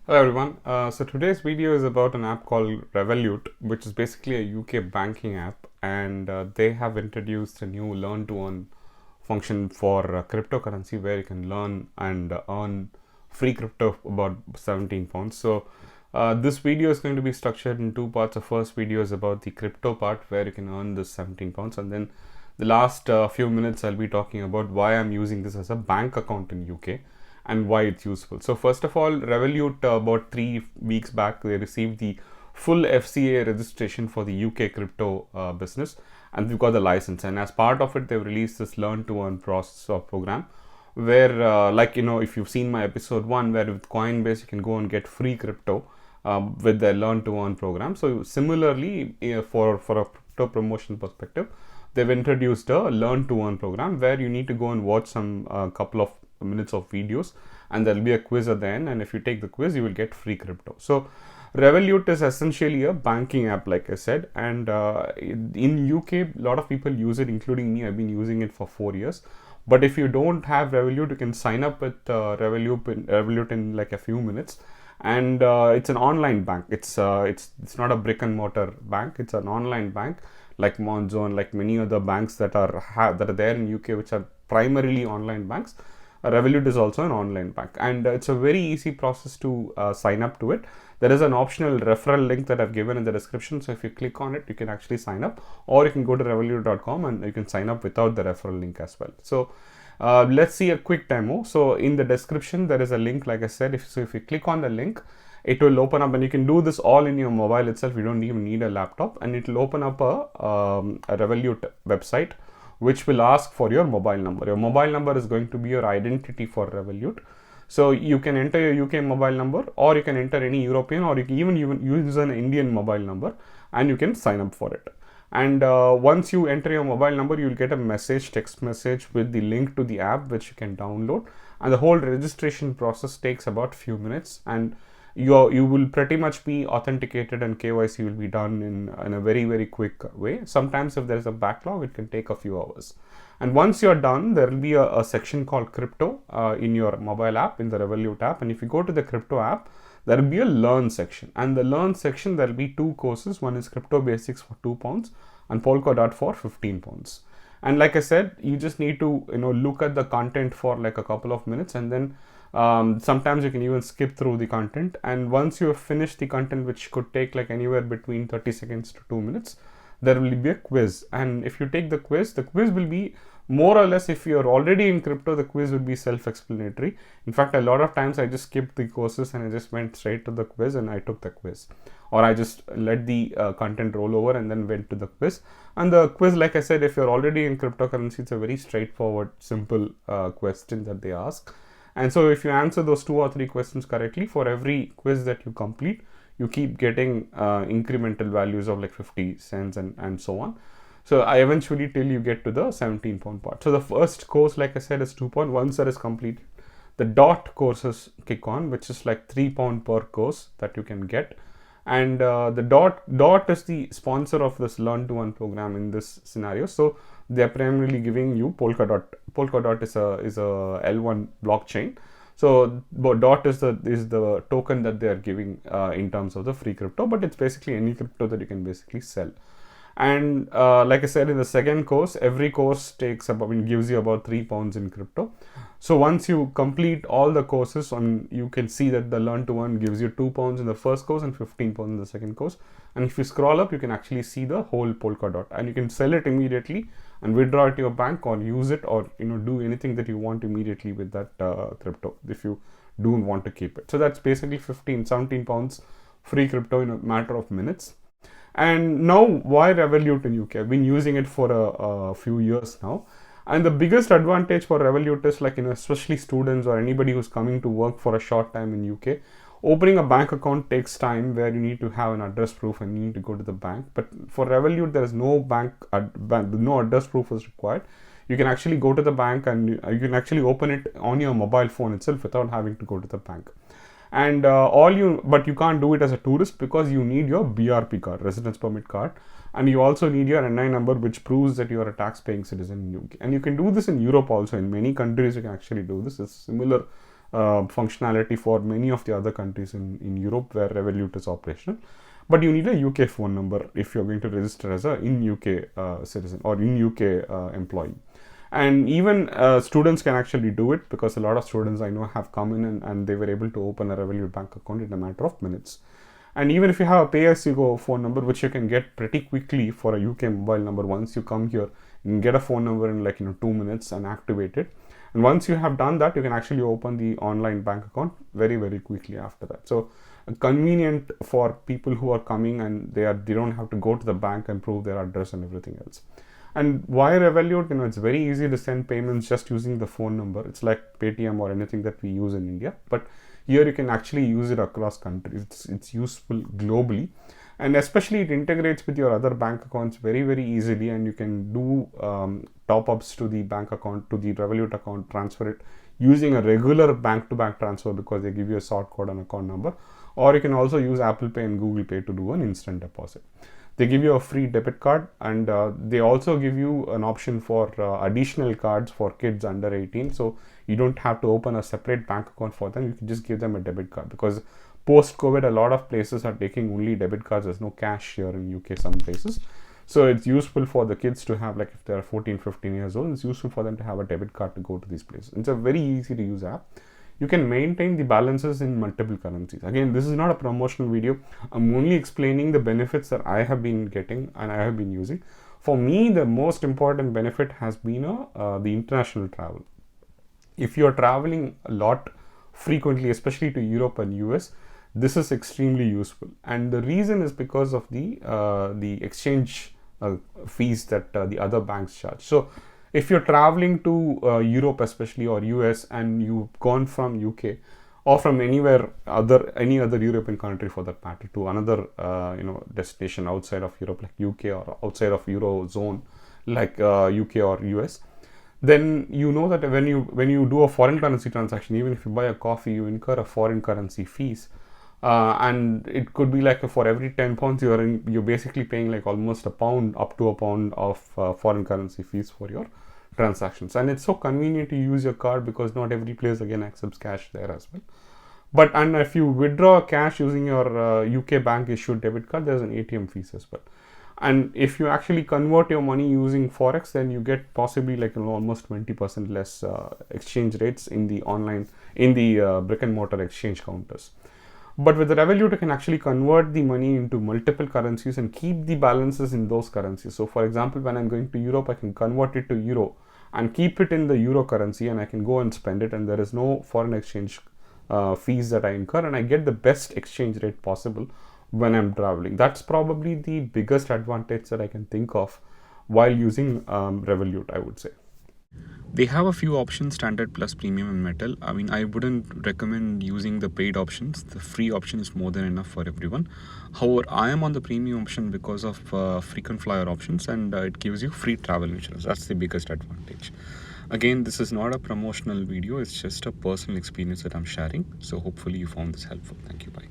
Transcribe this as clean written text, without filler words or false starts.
Hello everyone. So today's video is about an app called Revolut, which is basically a UK banking app, and they have introduced a new learn to earn function for cryptocurrency where you can learn and earn free crypto about 17 pounds. So this video is going to be structured in two parts. The first video is about the crypto part where you can earn this 17 pounds, and then the last few minutes I'll be talking about why I'm using this as a bank account in UK and why it's useful. So first of all, Revolut about 3 weeks back they received the full FCA registration for the UK crypto business, and we've got the license. And as part of it, they've released this learn to earn process or program, where if you've seen my episode 1, where with Coinbase you can go and get free crypto with their learn to earn program. So similarly, for a crypto promotion perspective, they've introduced a learn to earn program where you need to go and watch some couple of minutes of videos, and there'll be a quiz at the end, and if you take the quiz you will get free crypto. So Revolut is essentially a banking app, like I said, and in UK a lot of people use it, including me. I've been using it for 4 years. But if you don't have Revolut, you can sign up with Revolut in like a few minutes, and it's an online bank. It's not a brick and mortar bank. It's an online bank like Monzo and like many other banks that are there in UK, which are primarily online banks. Revolut is also an online bank, and it's a very easy process to sign up to it. There is an optional referral link that I've given in the description, so if you click on it, you can actually sign up, or you can go to revolut.com and you can sign up without the referral link as well. So let's see a quick demo. So in the description there is a link, like I said. If you click on the link, it will open up, and you can do this all in your mobile itself. You don't even need a laptop, and it will open up a Revolut website, which will ask for your mobile number. Your mobile number is going to be your identity for Revolut. So you can enter your UK mobile number, or you can enter any European, or you can even use an Indian mobile number, and you can sign up for it. And once you enter your mobile number, you will get a text message with the link to the app, which you can download. And the whole registration process takes about few minutes, and you will pretty much be authenticated, and KYC will be done in a very quick way. Sometimes if there is a backlog, it can take a few hours. And once you're done, there will be a section called crypto in your mobile app, in the Revolut app. And if you go to the crypto app, there will be a learn section, and the learn section there will be two courses. One is crypto basics for 2 pounds and Polkadot for 15 pounds. And like I said, you just need to look at the content for like a couple of minutes, and then sometimes you can even skip through the content. And once you have finished the content, which could take like anywhere between 30 seconds to 2 minutes, there will be a quiz. And if you take the quiz will be more or less, if you're already in crypto, the quiz will be self-explanatory. In fact, a lot of times I just skipped the courses and I just went straight to the quiz and I took the quiz, or I just let the content roll over and then went to the quiz. And the quiz, like I said, if you're already in cryptocurrency, it's a very straightforward, simple question that they ask. And so if you answer those 2 or 3 questions correctly, for every quiz that you complete, you keep getting incremental values of like 50 cents and so on. So I eventually till you get to the 17 pound part. So the first course, like I said, is 2 pound. Once that is completed, the dot courses kick on, which is like 3 pound per course that you can get. And the dot is the sponsor of this learn to earn program in this scenario. So they are primarily giving you Polkadot. Polkadot is a L1 blockchain. So dot is the token that they are giving in terms of the free crypto, but it's basically any crypto that you can basically sell. And like I said, in the second course, every course gives you about 3 pounds in crypto. So once you complete all the courses, you can see that the learn to earn gives you 2 pounds in the first course and 15 pounds in the second course. And if you scroll up, you can actually see the whole Polkadot, and you can sell it immediately and withdraw it to your bank, or use it, or do anything that you want immediately with that crypto if you do want to keep it. So that's basically 17 pounds free crypto in a matter of minutes. And now, why Revolut in UK? I've been using it for a few years now. And the biggest advantage for Revolut is, like, especially students or anybody who's coming to work for a short time in UK, opening a bank account takes time, where you need to have an address proof and you need to go to the bank. But for Revolut, there is no no address proof is required. You can actually go to the bank, and you can actually open it on your mobile phone itself without having to go to the bank. And but you can't do it as a tourist, because you need your BRP card, residence permit card, and you also need your NI number, which proves that you are a tax-paying citizen in UK. And you can do this in Europe also. In many countries, you can actually do this. It's similar functionality for many of the other countries in Europe where Revolut is operational. But you need a UK phone number if you're going to register as a in UK citizen or in UK employee. And even students can actually do it, because a lot of students I know have come in and they were able to open a Revolut bank account in a matter of minutes. And even if you have a pay-as-you-go phone number, which you can get pretty quickly for a UK mobile number, once you come here, you can get a phone number in 2 minutes and activate it. And once you have done that, you can actually open the online bank account very, very quickly after that. So convenient for people who are coming and they don't have to go to the bank and prove their address and everything else. And why Revolut? It's very easy to send payments just using the phone number. It's like Paytm or anything that we use in India, but here you can actually use it across countries. It's useful globally, and especially it integrates with your other bank accounts very, very easily, and you can do top-ups to the bank account, to the Revolut account, transfer it using a regular bank-to-bank transfer, because they give you a sort code and account number. Or you can also use Apple Pay and Google Pay to do an instant deposit. They give you a free debit card, and they also give you an option for additional cards for kids under 18. So you don't have to open a separate bank account for them. You can just give them a debit card, because post-COVID, a lot of places are taking only debit cards. There's no cash here in UK, some places. So it's useful for the kids to have, if they're 14, 15 years old, it's useful for them to have a debit card to go to these places. It's a very easy to use app. You can maintain the balances in multiple currencies. Again, this is not a promotional video. I'm only explaining the benefits that I have been getting and I have been using. For me, the most important benefit has been the international travel. If you're traveling a lot frequently, especially to Europe and US, this is extremely useful. And the reason is because of the exchange fees that the other banks charge. So if you're traveling to Europe especially, or US, and you've gone from UK or from any other European country for that matter to another destination outside of Europe, like UK, or outside of Eurozone like UK or US, then you know that when you do a foreign currency transaction, even if you buy a coffee, you incur a foreign currency fees. And it could be for every 10 pounds you're basically paying almost up to a pound of foreign currency fees for your transactions. And it's so convenient to use your card, because not every place again accepts cash there as well. And if you withdraw cash using your UK bank issued debit card, there's an ATM fees as well. And if you actually convert your money using Forex, then you get possibly almost 20% less exchange rates in the brick and mortar exchange counters. But with the Revolut, you can actually convert the money into multiple currencies and keep the balances in those currencies. So for example, when I'm going to Europe, I can convert it to euro and keep it in the euro currency, and I can go and spend it, and there is no foreign exchange fees that I incur, and I get the best exchange rate possible when I'm traveling. That's probably the biggest advantage that I can think of while using Revolut, I would say. They have a few options: standard, plus, premium, and metal. I mean, I wouldn't recommend using the paid options. The free option is more than enough for everyone. However, I am on the premium option because of frequent flyer options, and it gives you free travel insurance. That's the biggest advantage. Again, this is not a promotional video. It's just a personal experience that I'm sharing. So hopefully you found this helpful. Thank you. Bye.